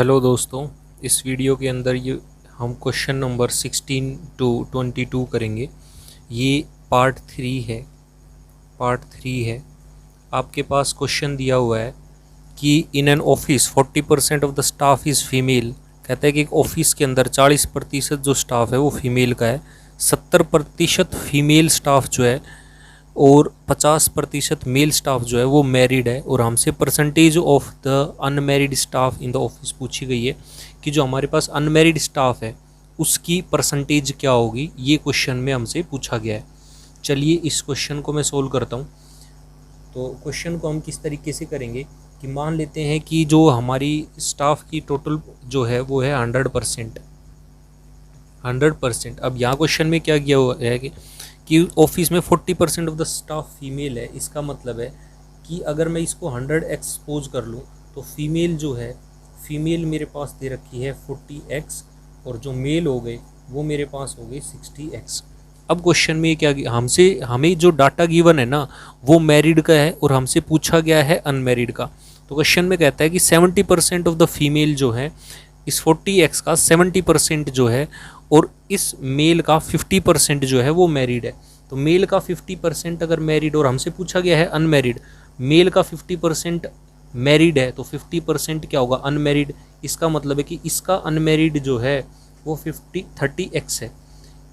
Hello दोस्तों, इस video के अंदर ये हम क्वेश्चन नंबर 16 टू 22 करेंगे। ये पार्ट थ्री है। आपके पास क्वेश्चन दिया हुआ है कि in an office 40% of the staff is female. कहता है कि एक ऑफिस के अंदर 40% जो स्टाफ है वो फीमेल का है, 70% फीमेल स्टाफ जो है और 50% मेल स्टाफ जो है वो मैरिड है। और हमसे percentage of the unmarried staff in the office पूछी गई है कि जो हमारे पास अनमैरिड स्टाफ है उसकी परसेंटेज क्या होगी। ये क्वेश्चन में हमसे पूछा गया है। चलिए इस क्वेश्चन को मैं सोल्व करता हूँ। तो क्वेश्चन को हम किस तरीके से करेंगे कि मान लेते हैं कि जो हमारी स्टाफ की टोटल जो है वो है 100%। अब यहाँ क्वेश्चन में क्या किया हुआ है कि ऑफिस में 40% ऑफ द स्टाफ फीमेल है। इसका मतलब है कि अगर मैं इसको 100 एक्सपोज कर लूँ तो फीमेल जो है, फीमेल मेरे पास दे रखी है 40x और जो मेल हो गए वो मेरे पास हो गए 60x। अब क्वेश्चन में क्या हमें जो डाटा गिवन है ना वो मैरिड का है और हमसे पूछा गया है अनमैरिड का। तो क्वेश्चन में कहता है कि 70% ऑफ द फीमेल जो है, इस 40x का 70% जो है और इस मेल का 50% जो है वो मैरिड है। तो मेल का 50% अगर मैरिड और हमसे पूछा गया है अनमैरिड, मेल का 50% मैरिड है तो 50% क्या होगा, अनमैरिड। इसका मतलब है कि इसका अनमैरिड जो है वो 30x है।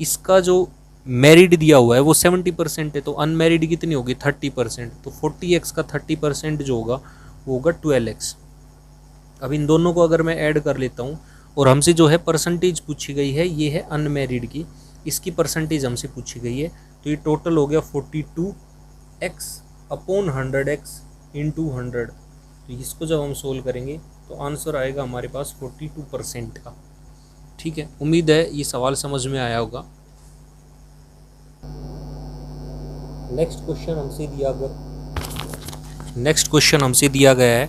इसका जो मैरिड दिया हुआ है वो 70% है तो अनमैरिड कितनी होगी, 30%। तो 40x का 30% जो होगा वो होगा 12x। अब इन दोनों को अगर मैं ऐड कर लेता हूँ और हमसे जो है परसेंटेज पूछी गई है ये है अनमैरिड की, इसकी परसेंटेज हमसे पूछी गई है। तो ये टोटल हो गया 42x अपॉन 100x इंटू 100। तो इसको जब हम सोल्व करेंगे तो आंसर आएगा हमारे पास 42% का। ठीक है, उम्मीद है ये सवाल समझ में आया होगा। नेक्स्ट क्वेश्चन हमसे दिया गया है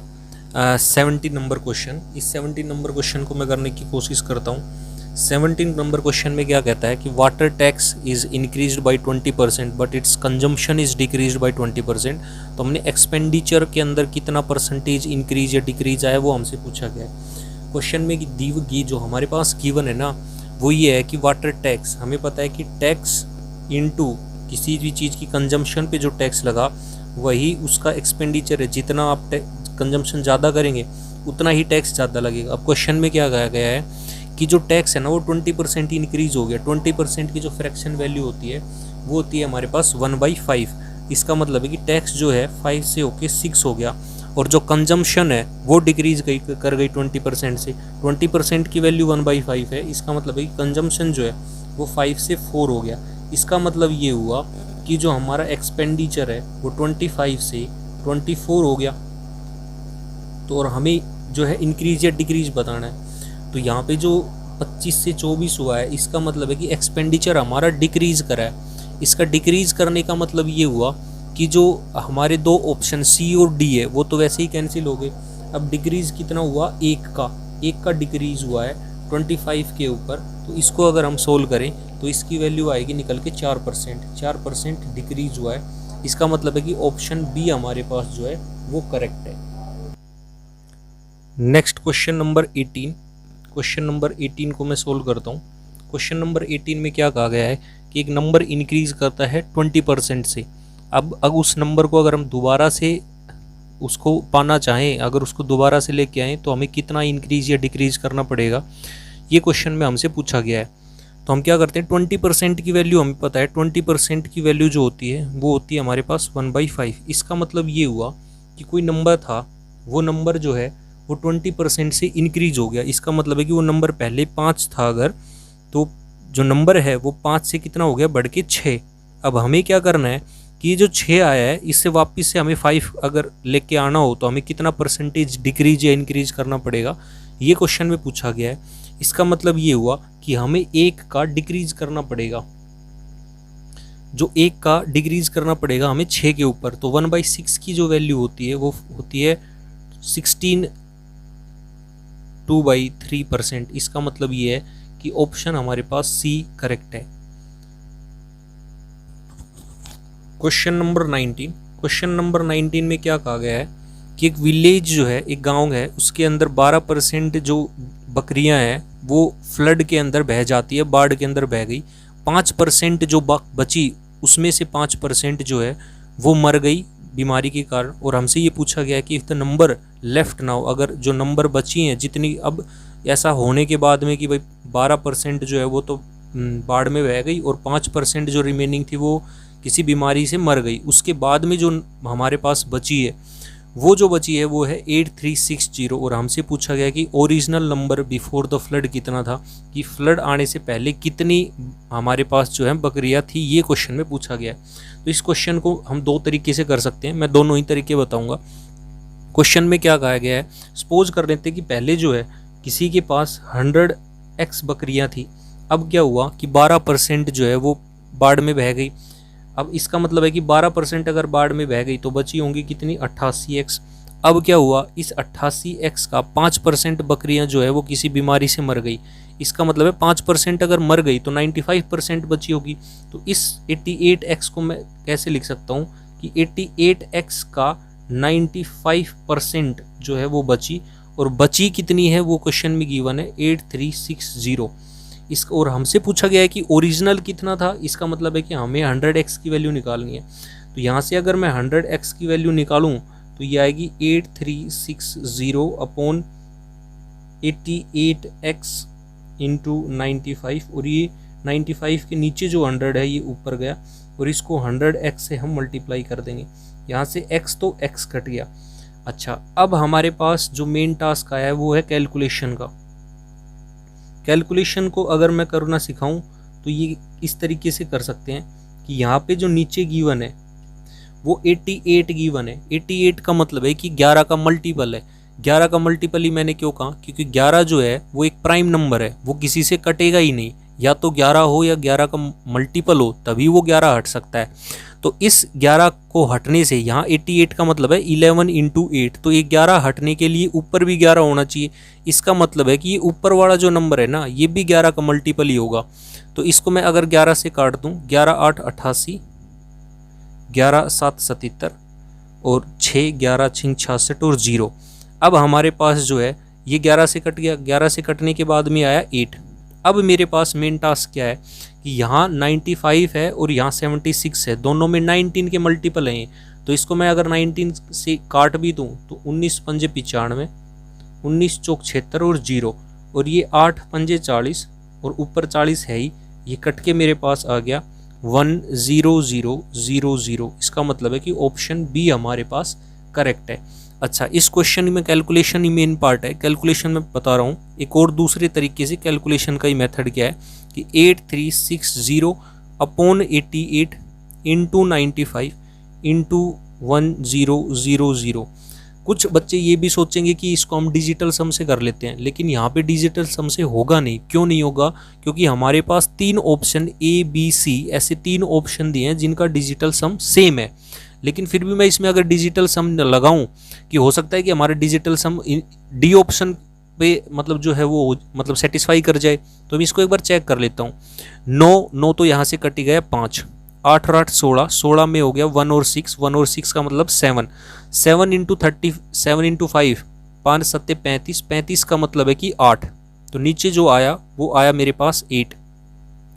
17 नंबर क्वेश्चन। इस 17 नंबर क्वेश्चन को मैं करने की कोशिश करता हूँ। 17 नंबर क्वेश्चन में क्या कहता है कि water tax is increased by 20% but it's consumption is decreased bye 20%। तो हमने एक्सपेंडिचर के अंदर कितना परसेंटेज इंक्रीज या डिक्रीज आया वो हमसे पूछा गया है। क्वेश्चन में दी जो हमारे पास गिवन है ना वो ये है कि वाटर टैक्स, हमें पता है कि टैक्स इनटू किसी भी चीज़ की कंजम्पशन पे जो टैक्स लगा वही उसका एक्सपेंडिचर है। जितना आप कंजम्पशन ज़्यादा करेंगे उतना ही टैक्स ज़्यादा लगेगा। अब क्वेश्चन में क्या कहा गया है कि जो टैक्स है ना वो 20% इंक्रीज हो गया। 20% की जो फ्रैक्शन वैल्यू होती है वो होती है हमारे पास 1/5। इसका मतलब है कि टैक्स जो है 5 से होके 6 हो गया और जो कंजम्पशन है वो डिक्रीज कर गई 20% से। 20% की वैल्यू 1/5 है, इसका मतलब है कि कंजम्पशन जो है वो 5 से 4 हो गया। इसका मतलब ये हुआ कि जो हमारा एक्सपेंडिचर है वो 25 से 24 हो गया। तो और हमें जो है इंक्रीज या डिक्रीज बताना है। तो यहाँ पे जो 25 से 24 हुआ है इसका मतलब है कि एक्सपेंडिचर हमारा डिक्रीज करा है। इसका डिक्रीज करने का मतलब ये हुआ कि जो हमारे दो ऑप्शन सी और डी है वो तो वैसे ही कैंसिल हो गए। अब डिक्रीज कितना हुआ, एक का डिक्रीज हुआ है 25 के ऊपर। तो इसको अगर हम सोल्व करें तो इसकी वैल्यू आएगी निकल के 4% डिक्रीज हुआ है। इसका मतलब है कि ऑप्शन बी हमारे पास जो है वो करेक्ट है। नेक्स्ट क्वेश्चन नंबर 18 को मैं सोल्व करता हूँ। क्वेश्चन नंबर 18 में क्या कहा गया है कि एक नंबर इंक्रीज करता है 20% से। अब उस नंबर को अगर हम दोबारा से उसको पाना चाहें, अगर उसको दोबारा से लेके आएँ तो हमें कितना इंक्रीज या डिक्रीज करना पड़ेगा, ये क्वेश्चन में हमसे पूछा गया है। तो हम क्या करते हैं, 20% की वैल्यू हमें पता है, 20% की वैल्यू जो होती है वो होती है हमारे पास 1/5। इसका मतलब ये हुआ कि कोई नंबर था, वो नंबर जो है वो 20% से इंक्रीज हो गया। इसका मतलब है कि वो नंबर पहले 5 था अगर, तो जो नंबर है वो 5 से कितना हो गया, बढ़ के 6। अब हमें क्या करना है कि जो 6 आया है इससे वापस से हमें 5 अगर लेके आना हो तो हमें कितना परसेंटेज डिक्रीज या इंक्रीज करना पड़ेगा, ये क्वेश्चन में पूछा गया है। इसका मतलब ये हुआ कि हमें 1 का डिक्रीज करना पड़ेगा। जो 1 का डिक्रीज करना पड़ेगा हमें 6 के ऊपर। तो 1/6 की जो वैल्यू होती है वो होती है 16 2/3%। इसका मतलब ये है कि ऑप्शन हमारे पास सी करेक्ट है। क्वेश्चन नंबर 19 में क्या कहा गया है कि एक विलेज जो है, एक गांव है, उसके अंदर 12% जो बकरियां हैं वो फ्लड के अंदर बह जाती है, बाढ़ के अंदर बह गई। 5% जो बची, उसमें से 5% जो है वो मर गई बीमारी के कारण। और हमसे ये पूछा गया है कि if the number left now, अगर जो नंबर बची हैं जितनी, अब ऐसा होने के बाद में कि भाई 12% जो है वो तो बाढ़ में बह गई और 5% जो रिमेनिंग थी वो किसी बीमारी से मर गई, उसके बाद में जो हमारे पास बची है वो जो बची है वो है 8360। और हमसे पूछा गया कि original number before the flood कितना था, कि फ्लड आने से पहले कितनी हमारे पास जो है बकरियां थी, ये क्वेश्चन में पूछा गया है। तो इस क्वेश्चन को हम दो तरीके से कर सकते हैं, मैं दोनों ही तरीके बताऊंगा। क्वेश्चन में क्या कहा गया है, सपोज कर लेते हैं कि पहले जो है किसी के पास 100x बकरियां थी, अब क्या हुआ कि 12% जो है वो बाढ़ में बह गई। अब इसका मतलब है कि 12% अगर बाढ़ में बह गई तो बची होंगी कितनी, 88x। अब क्या हुआ, इस 88x का 5% बकरियां जो है वो किसी बीमारी से मर गई। इसका मतलब है 5% अगर मर गई तो 95% बची होगी। तो इस 88x को मैं कैसे लिख सकता हूँ कि 88x का 95% जो है वो बची, और बची कितनी है वो क्वेश्चन में गिवन है 8360। इसका और हमसे पूछा गया है कि ओरिजिनल कितना था, इसका मतलब है कि हमें 100x की वैल्यू निकालनी है। तो यहाँ से अगर मैं 100x की वैल्यू निकालूं तो ये आएगी 8360 अपॉन 88x इंटू 95, और ये 95 के नीचे जो 100 है ये ऊपर गया, और इसको 100x से हम मल्टीप्लाई कर देंगे। यहाँ से x तो x कट गया। अच्छा, अब हमारे पास जो मेन टास्क आया है वो है कैलकुलेशन का। कैलकुलेशन को अगर मैं करना सिखाऊं तो ये इस तरीके से कर सकते हैं कि यहाँ पे जो नीचे गिवन है वो 88 गिवन है। 88 का मतलब है कि 11 का मल्टीपल है। 11 का मल्टीपल ही मैंने क्यों कहा, क्योंकि 11 जो है वो एक प्राइम नंबर है, वो किसी से कटेगा ही नहीं, या तो 11 हो या 11 का मल्टीपल हो तभी वो 11 हट सकता है। तो इस 11 को हटने से यहाँ 88 का मतलब है 11 इंटू 8, तो ये 11 हटने के लिए ऊपर भी 11 होना चाहिए। इसका मतलब है कि ये ऊपर वाला जो नंबर है ना ये भी 11 का मल्टीपल ही होगा। तो इसको मैं अगर 11 से काट दूँ, 11 8 88, 11 7 77 और 6 11 6 66 और 0। अब हमारे पास जो है ये 11 से कट गया, 11 से कटने के बाद में आया 8। अब मेरे पास मेन टास्क क्या है कि यहाँ 95 है और यहाँ 76 है, दोनों में 19 के मल्टीपल हैं। तो इसको मैं अगर 19 से काट भी दूँ तो 19 पंजे 95, 19 चौक 76 और 0, और ये 8 पंजे 40 और ऊपर 40 है ही, ये कट के मेरे पास आ गया 10000। इसका मतलब है कि ऑप्शन बी हमारे पास करेक्ट है। अच्छा, इस क्वेश्चन में कैलकुलेशन ही मेन पार्ट है। कैलकुलेशन में बता रहा हूँ एक और दूसरे तरीके से कैलकुलेशन का ही मेथड क्या है कि 8360 अपॉन 88 इंटू 95 इंटू 1000। कुछ बच्चे ये भी सोचेंगे कि इसको हम डिजिटल सम से कर लेते हैं, लेकिन यहाँ पे डिजिटल सम से होगा नहीं। क्यों नहीं होगा, क्योंकि हमारे पास 3 ऑप्शन A B C ऐसे 3 ऑप्शन दिए हैं जिनका डिजिटल सम सेम है। लेकिन फिर भी मैं इसमें अगर डिजिटल सम लगाऊं कि हो सकता है कि हमारा डिजिटल सम डी ऑप्शन पे मतलब जो है वो मतलब सेटिस्फाई कर जाए, तो मैं इसको एक बार चेक कर लेता हूँ। 9 तो यहाँ से कटी गया 5, 8 और 8 16, 16 में हो गया 1 और 6, 1 और 6 का मतलब 7, 7 इंटू 30, 7 इंटू 5, 5 7 35, 35 का मतलब है कि 8। तो नीचे जो आया वो आया मेरे पास 8।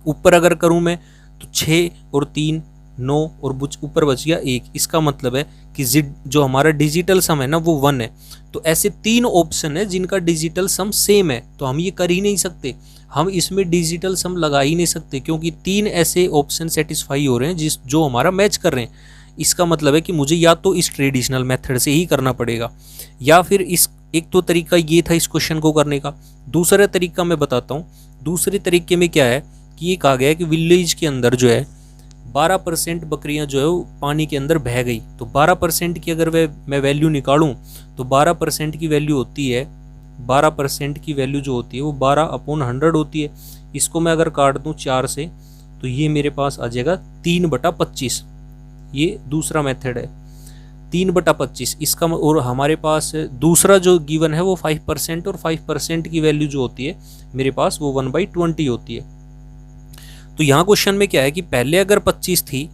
ऊपर अगर करूँ मैं तो 6 और 3 9 और ऊपर बच गया 1। इसका मतलब है कि जो हमारा डिजिटल सम है ना वो 1 है। तो ऐसे 3 ऑप्शन है जिनका डिजिटल सम सेम है, तो हम ये कर ही नहीं सकते, हम इसमें डिजिटल सम लगा ही नहीं सकते, क्योंकि 3 ऐसे ऑप्शन सेटिस्फाई हो रहे हैं जो हमारा मैच कर रहे हैं। इसका मतलब है कि मुझे या तो इस ट्रेडिशनल मेथड से ही करना पड़ेगा, या फिर इस एक तो तरीका ये था इस क्वेश्चन को करने का। दूसरा तरीका मैं बताता हूँ। दूसरे तरीके में क्या है कि ये कहा गया है कि विलेज के अंदर जो है 12% बकरियां जो है वो पानी के अंदर बह गई। तो 12% की अगर मैं वैल्यू निकालूं तो 12% की वैल्यू होती है, 12% की वैल्यू जो होती है वो 12/100 होती है। इसको मैं अगर काट दूं 4 से तो ये मेरे पास आ जाएगा 3/25। ये दूसरा मेथड है 3/25 इसका। और हमारे पास दूसरा जो गिवन है वो 5%, और 5% की वैल्यू जो होती है मेरे पास वो 1/20 होती है। तो यहाँ क्वेश्चन में क्या है कि पहले अगर 25 थी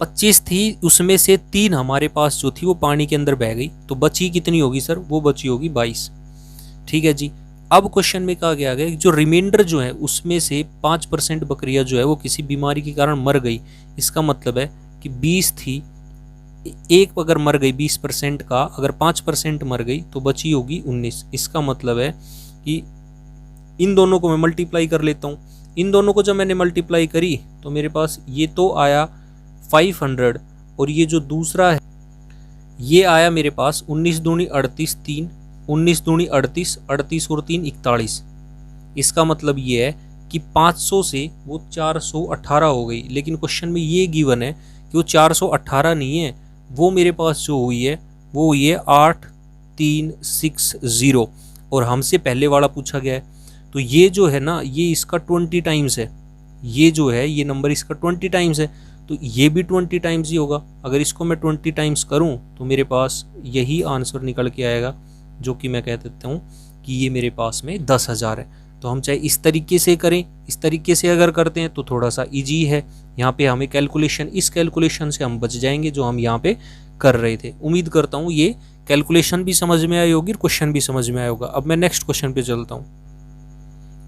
25 थी, उसमें से 3 हमारे पास जो थी वो पानी के अंदर बह गई, तो बची कितनी होगी सर? वो बची होगी 22। ठीक है जी। अब क्वेश्चन में कहा गया है जो रिमाइंडर जो है उसमें से 5% बकरियां जो है वो किसी बीमारी के कारण मर गई। इसका मतलब है कि 20 थी, एक अगर मर गई 20% का, अगर 5% मर गई तो बची होगी 19। इसका मतलब है कि इन दोनों को मैं मल्टीप्लाई कर लेता हूँ। इन दोनों को जब मैंने मल्टीप्लाई करी तो मेरे पास ये तो आया 500, और ये जो दूसरा है ये आया मेरे पास 19 दूनी 38, 3 19 दूनी 38, 38 और 3 41। इसका मतलब ये है कि 500 से वो 418 हो गई। लेकिन क्वेश्चन में ये गिवन है कि वो 418 नहीं है, वो मेरे पास जो हुई है वो हुई है 8360, और हमसे पहले वाला पूछा गया है। तो ये जो है ना, ये इसका 20 टाइम्स है, ये जो है ये नंबर इसका 20 टाइम्स है, तो ये भी 20 टाइम्स ही होगा। अगर इसको मैं 20 टाइम्स करूं तो मेरे पास यही आंसर निकल के आएगा, जो कि मैं कह देता हूं कि ये मेरे पास में 10,000 है। तो हम चाहे इस तरीके से करें, इस तरीके से अगर करते हैं तो थोड़ा सा इजी है। यहाँ पे हमें कैलकुलेशन, इस कैलकुलेशन से हम बच जाएंगे जो हम यहाँ पे कर रहे थे। उम्मीद करता हूँ ये कैलकुलेशन भी समझ में आई होगी और क्वेश्चन भी समझ में आया होगा। अब मैं नेक्स्ट क्वेश्चन पे चलता हूँ।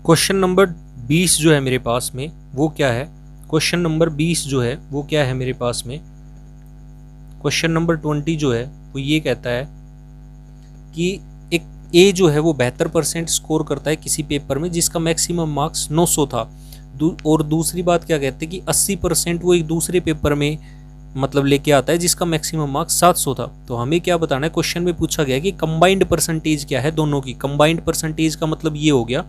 क्वेश्चन नंबर 20 जो है मेरे पास में वो क्या है? क्वेश्चन नंबर 20 जो है वो क्या है मेरे पास में? क्वेश्चन नंबर 20 जो है वो ये कहता है कि एक ए जो है वो 72% स्कोर करता है किसी पेपर में जिसका मैक्सिमम मार्क्स 900 था, और दूसरी बात क्या कहते हैं कि 80% वो एक दूसरे पेपर में मतलब लेके आता है जिसका मैक्सिमम मार्क्स 700 था। तो हमें क्या बताना है? क्वेश्चन में पूछा गया कि कंबाइंड परसेंटेज क्या है दोनों की। कंबाइंड परसेंटेज का मतलब ये हो गया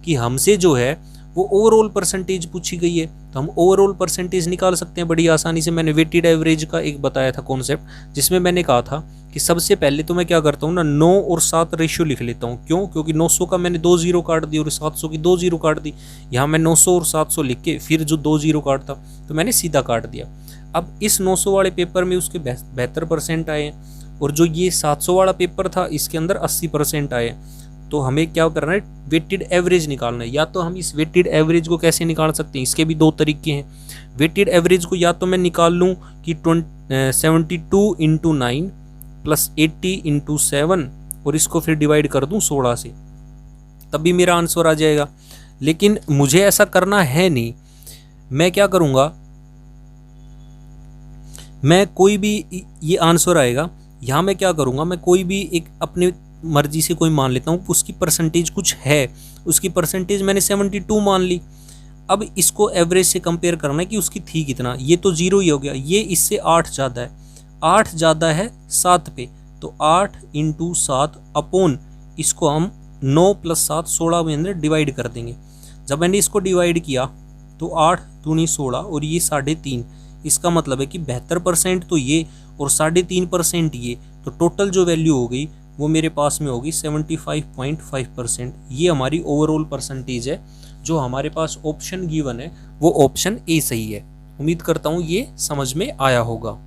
कि हमसे जो है वो ओवरऑल परसेंटेज पूछी गई है, तो हम ओवरऑल परसेंटेज निकाल सकते हैं बड़ी आसानी से। मैंने वेटेड एवरेज का एक बताया था कॉन्सेप्ट, जिसमें मैंने कहा था कि सबसे पहले तो मैं क्या करता हूँ ना, 9 और 7 रेशियो लिख लेता हूँ। क्यों? क्योंकि 900 का मैंने 2 जीरो काट दी और 700 की 2 जीरो काट दी। यहाँ मैं 900 और 700 लिख के फिर जो 2 जीरो काटता तो मैंने सीधा काट दिया। अब इस 900 वाले पेपर में उसके 72% आए हैं, और जो ये 700 वाला पेपर था इसके अंदर 80% आए हैं। तो हमें क्या करना है? वेटेड एवरेज निकालना है। या तो हम इस वेटेड एवरेज को कैसे निकाल सकते हैं? इसके भी 2 तरीके हैं। वेटेड एवरेज को या तो मैं निकाल लूँ कि 72 इंटू 9 प्लस 80 इंटू 7, और इसको फिर डिवाइड कर दूँ 16 से, तब भी मेरा आंसर आ जाएगा। लेकिन मुझे ऐसा करना है नहीं। मैं क्या करूँगा, मैं कोई भी ये आंसर आएगा, यहाँ मैं क्या करूँगा, मैं कोई भी एक अपने मर्जी से कोई मान लेता हूँ, उसकी परसेंटेज कुछ है, उसकी परसेंटेज मैंने 72 मान ली। अब इसको एवरेज से कंपेयर करना है कि उसकी थी कितना। ये तो 0 ही हो गया, ये इससे 8 ज़्यादा है, 8 ज़्यादा है 7 पे, तो 8 इंटू 7 अपॉन इसको हम 9 प्लस 7 16 में अंदर डिवाइड कर देंगे। जब मैंने इसको डिवाइड किया तो 8 दूनी 16 और ये 3.5। इसका मतलब है कि 72% तो ये और 3.5% ये, तो टोटल जो वैल्यू हो गई वो मेरे पास में होगी 75.5%। ये हमारी ओवरऑल परसेंटेज है। जो हमारे पास ऑप्शन गिवन है वो ऑप्शन ए सही है। उम्मीद करता हूँ ये समझ में आया होगा।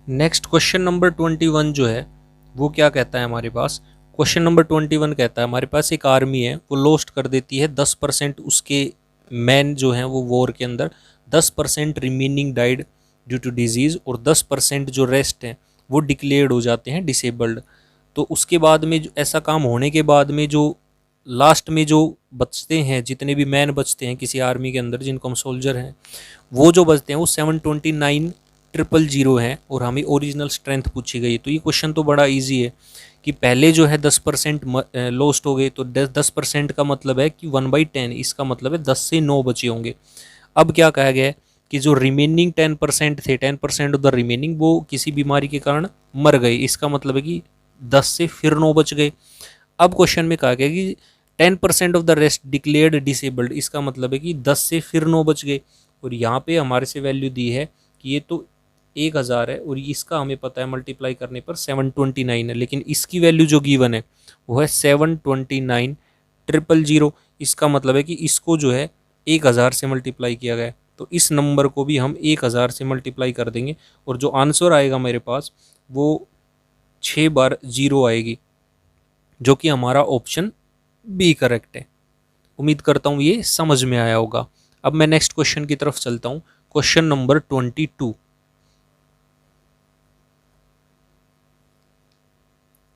नेक्स्ट क्वेश्चन नंबर 21 जो है वो क्या कहता है हमारे पास? क्वेश्चन नंबर 21 कहता है हमारे पास एक आर्मी है, वो लॉस्ट कर देती है 10% उसके मैन जो हैं वो वॉर के अंदर, 10% remaining died due to diseases, और 10% जो रेस्ट हैं वो डिक्लेयर्ड हो जाते हैं डिसेबल्ड। तो उसके बाद में ऐसा काम होने के बाद में जो लास्ट में जो बचते हैं, जितने भी मैन बचते हैं किसी आर्मी के अंदर जिनको हम सोल्जर हैं, वो जो बचते हैं वो 729,000 हैं, और हमें ओरिजिनल स्ट्रेंथ पूछी गई। तो ये क्वेश्चन तो बड़ा ईजी है कि पहले जो है 10% लॉस्ट हो गए, तो 10% का मतलब है कि 1/10, इसका मतलब है 10 से 9 बचे होंगे। अब क्या कहा गया है कि जो रिमेनिंग 10% थे, 10% ऑफ द रिमेनिंग वो किसी बीमारी के कारण मर गए। इसका मतलब है कि 10 से फिर 9 बच गए। अब क्वेश्चन में कहा गया कि 10% of the rest declared disabled, इसका मतलब है कि 10 से फिर 9 बच गए। और यहाँ पे हमारे से वैल्यू दी है कि ये तो 1000 है, और इसका हमें पता है मल्टीप्लाई करने पर 729 है, लेकिन इसकी वैल्यू जो गिवन है वो है 729,000। इसका मतलब है कि इसको जो है 1000 से मल्टीप्लाई किया गया है, तो इस नंबर को भी हम 1000 से मल्टीप्लाई कर देंगे, और जो आंसर आएगा मेरे पास वो 6 बार 0 आएगी, जो कि हमारा ऑप्शन बी करेक्ट है। उम्मीद करता हूँ ये समझ में आया होगा। अब मैं नेक्स्ट क्वेश्चन की तरफ चलता हूँ। Question number 22।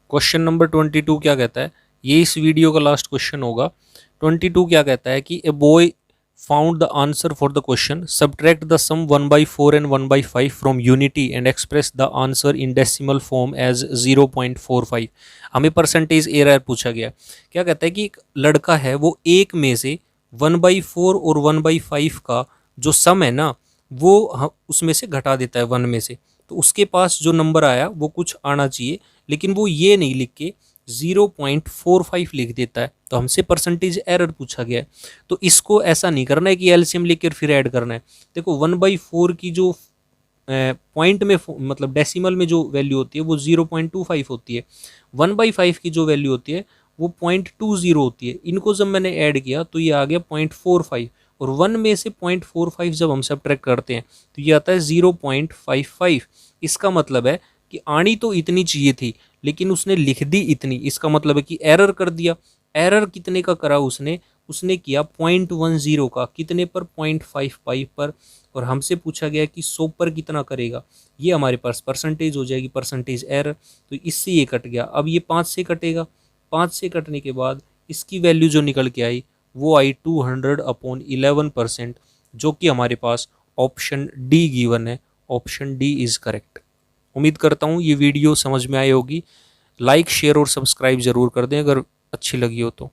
क्वेश्चन नंबर 22 क्या कहता है, ये इस वीडियो का लास्ट क्वेश्चन होगा। 22 क्या कहता है कि a boy found the answer for the question, subtract the sum 1/4 and 1/5 from unity and express the answer in decimal form as 0.45। हमें परसेंटेज एरर पूछा गया। क्या कहता है कि एक लड़का है, वो एक में से 1/4 और 1/5 का जो सम है ना, वो उसमें से घटा देता है 1 में से। तो उसके पास जो नंबर आया वो कुछ आना चाहिए, लेकिन वो ये नहीं लिख के 0.45 लिख देता है। तो हमसे परसेंटेज एरर पूछा गया है। तो इसको ऐसा नहीं करना है कि एलसीएम लेकर फिर ऐड करना है। देखो 1/4 की जो पॉइंट में मतलब डेसिमल में जो वैल्यू होती है वो 0.25 होती है। 1/5 की जो वैल्यू होती है वो 0.20 होती है। इनको जब मैंने ऐड किया तो ये आ गया 0.45, और 1 में से 0.45 जब हम सब्ट्रैक्ट करते हैं तो ये आता है 0.55। इसका मतलब है कि आनी तो इतनी चाहिए थी, लेकिन उसने लिख दी इतनी। इसका मतलब है कि एरर कर दिया। एरर कितने का करा उसने? उसने किया 0.10 का। कितने पर? 0.55 पर। और हमसे पूछा गया कि 100 पर कितना करेगा। ये हमारे पास परसेंटेज हो जाएगी, परसेंटेज एरर। तो इससे ये कट गया। अब ये 5 से कटेगा। 5 से कटने के बाद इसकी वैल्यू जो निकल के आई वो आई 200/11%, जो कि हमारे पास ऑप्शन डी गिवन है। Option D is correct. उम्मीद करता हूँ ये वीडियो समझ में आई होगी। लाइक, शेयर और सब्सक्राइब ज़रूर कर दें अगर अच्छी लगी हो तो।